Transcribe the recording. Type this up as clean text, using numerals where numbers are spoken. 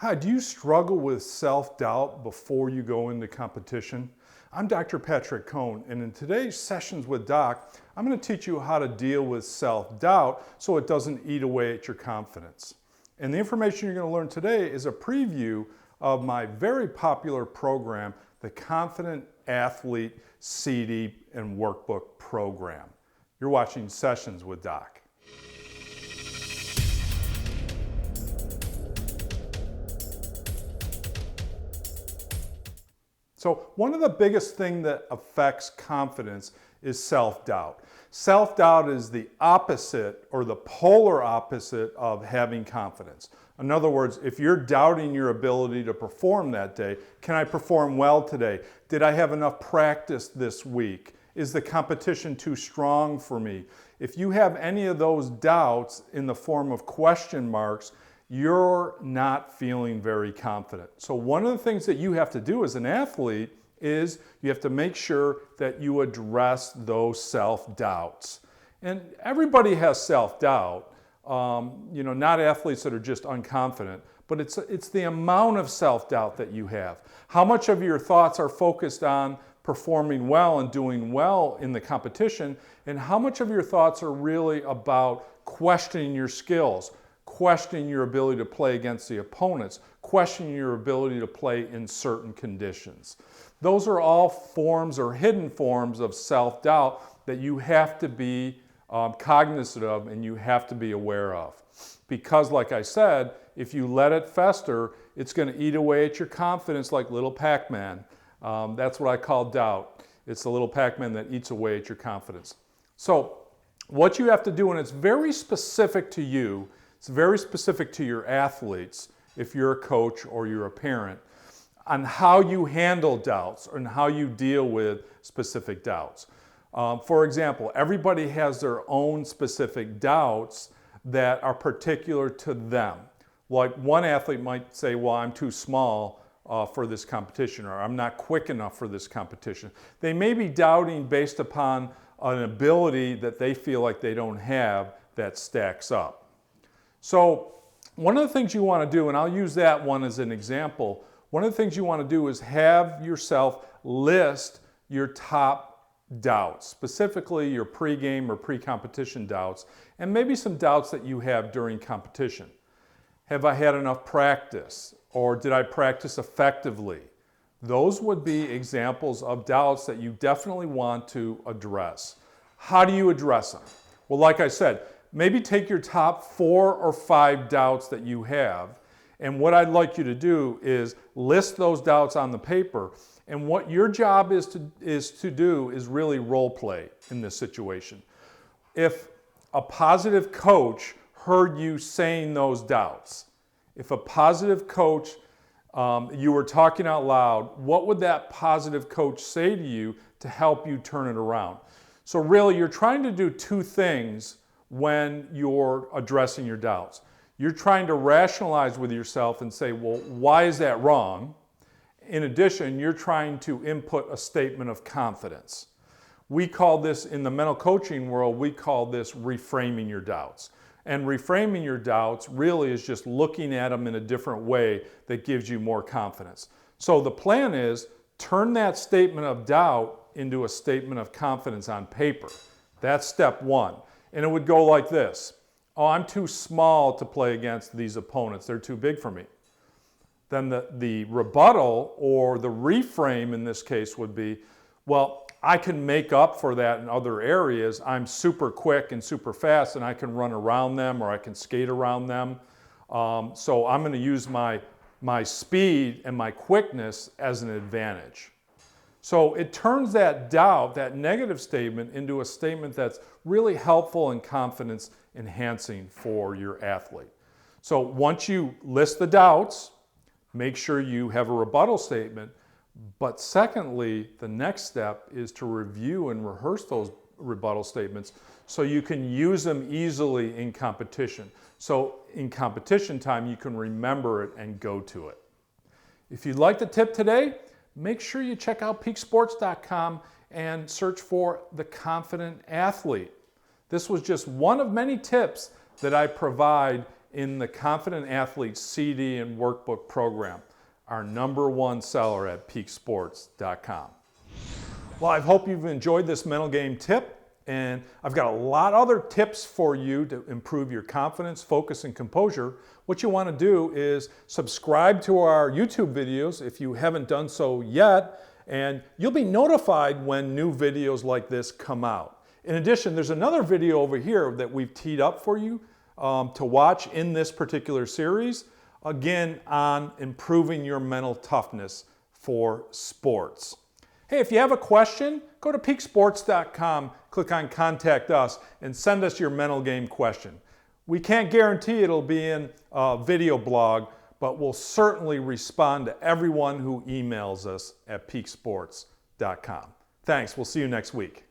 Hi, do you struggle with self-doubt before you go into competition? I'm Dr. Patrick Cohn, and in today's Sessions with Doc, I'm going to teach you how to deal with self-doubt so it doesn't eat away at your confidence. And the information you're going to learn today is a preview of my very popular program, the Confident Athlete CD and Workbook Program. You're watching Sessions with Doc. So one of the biggest things that affects confidence is self-doubt. Self-doubt is the opposite or the polar opposite of having confidence. In other words, if you're doubting your ability to perform that day, can I perform well today? Did I have enough practice this week? Is the competition too strong for me? If you have any of those doubts in the form of question marks, you're not feeling very confident. So one of the things that you have to do as an athlete is you have to make sure that you address those self-doubts. And everybody has self-doubt. Not athletes that are just unconfident, but it's the amount of self-doubt that you have. How much of your thoughts are focused on performing well and doing well in the competition, and how much of your thoughts are really about questioning your skills, questioning your ability to play against the opponents, questioning your ability to play in certain conditions. Those are all forms or hidden forms of self-doubt that you have to be cognizant of and you have to be aware of. Because like I said, if you let it fester, it's going to eat away at your confidence like little Pac-Man. That's what I call doubt. It's the little Pac-Man that eats away at your confidence. So what you have to do, and it's very specific to you, it's very specific to your athletes, if you're a coach or you're a parent, on how you handle doubts and how you deal with specific doubts. For example, everybody has their own specific doubts that are particular to them. Like one athlete might say, well, I'm too small for this competition, or I'm not quick enough for this competition. They may be doubting based upon an ability that they feel like they don't have that stacks up. So one of the things you want to do, and I'll use that one as an example, one of the things you want to do is have yourself list your top doubts, specifically your pre-game or pre-competition doubts, and maybe some doubts that you have during competition. Have I had enough practice? Or did I practice effectively? Those would be examples of doubts that you definitely want to address. How do you address them? Well, like I said, maybe take your top 4 or 5 doubts that you have, and what I'd like you to do is list those doubts on the paper, and what your job is to do is really role play in this situation. If a positive coach heard you saying those doubts, if a positive coach, you were talking out loud, what would that positive coach say to you to help you turn it around? So really, you're trying to do 2 things when you're addressing your doubts. You're trying to rationalize with yourself and say, well, why is that wrong? In addition, you're trying to input a statement of confidence. We call this, in the mental coaching world, we call this reframing your doubts. And reframing your doubts really is just looking at them in a different way that gives you more confidence. So the plan is, turn that statement of doubt into a statement of confidence on paper. That's step 1. And it would go like this. Oh, I'm too small to play against these opponents. They're too big for me. Then the rebuttal or the reframe in this case would be, well, I can make up for that in other areas. I'm super quick and super fast and I can run around them or I can skate around them. So I'm going to use my speed and my quickness as an advantage. So it turns that doubt, that negative statement, into a statement that's really helpful and confidence enhancing for your athlete. So once you list the doubts, make sure you have a rebuttal statement. But secondly, the next step is to review and rehearse those rebuttal statements so you can use them easily in competition. So in competition time, you can remember it and go to it. If you'd like the tip today, make sure you check out peaksports.com and search for the Confident Athlete. This was just one of many tips that I provide in the Confident Athlete CD and Workbook program, our #1 seller at peaksports.com. Well, I hope you've enjoyed this mental game tip, and I've got a lot of other tips for you to improve your confidence, focus, and composure. What you want to do is subscribe to our YouTube videos if you haven't done so yet, and you'll be notified when new videos like this come out. In addition, there's another video over here that we've teed up for you to watch in this particular series, again on improving your mental toughness for sports. Hey, if you have a question, go to peaksports.com, click on Contact Us, and send us your mental game question. We can't guarantee it'll be in a video blog, but we'll certainly respond to everyone who emails us at peaksports.com. Thanks, we'll see you next week.